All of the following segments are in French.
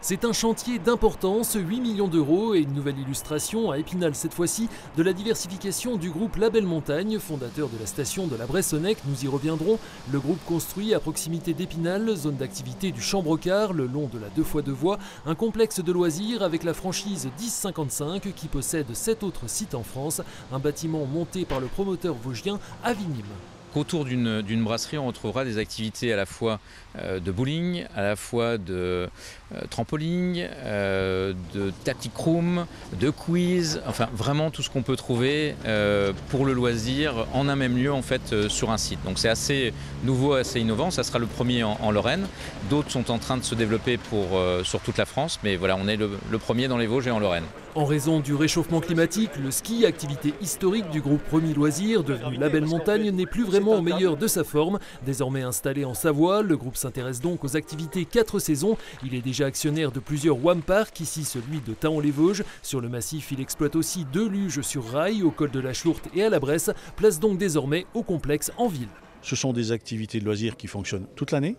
C'est un chantier d'importance, 8 millions d'euros et une nouvelle illustration à Épinal cette fois-ci de la diversification du groupe La Belle Montagne, fondateur de la station de la Bressonnec. Nous y reviendrons. Le groupe construit à proximité d'Épinal, zone d'activité du Chambrocard, le long de la 2x2 voies, un complexe de loisirs avec la franchise 1055 qui possède 7 autres sites en France, un bâtiment monté par le promoteur vosgien Avinim. Autour d'une brasserie, on retrouvera des activités à la fois de bowling, à la fois de trampoline, de tactic room, de quiz, enfin vraiment tout ce qu'on peut trouver pour le loisir en un même lieu en fait sur un site. Donc c'est assez nouveau, assez innovant, ça sera le premier en Lorraine. D'autres sont en train de se développer sur toute la France, mais voilà, on est le premier dans les Vosges et en Lorraine. En raison du réchauffement climatique, le ski, activité historique du groupe Premier Loisirs, devenu La Belle Montagne, n'est plus vraiment au meilleur de sa forme. Désormais installé en Savoie, le groupe s'intéresse donc aux activités 4 saisons. Il est déjà actionnaire de plusieurs WAM Parks, ici celui de Thaon-les-Vosges. Sur le massif, il exploite aussi 2 luges sur rail, au col de la Chourte et à la Bresse. Place donc désormais au complexe en ville. Ce sont des activités de loisirs qui fonctionnent toute l'année,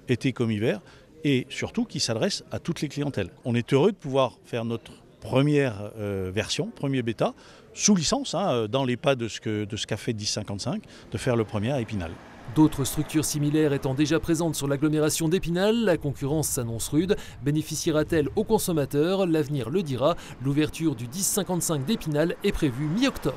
été comme hiver, et surtout qui s'adressent à toutes les clientèles. On est heureux de pouvoir faire notre première version, premier bêta, sous licence, dans les pas de ce qu'a fait 1055, de faire le premier à Épinal. D'autres structures similaires étant déjà présentes sur l'agglomération d'Épinal, la concurrence s'annonce rude. Bénéficiera-t-elle aux consommateurs? L'avenir le dira. L'ouverture du 1055 d'Épinal est prévue mi-octobre.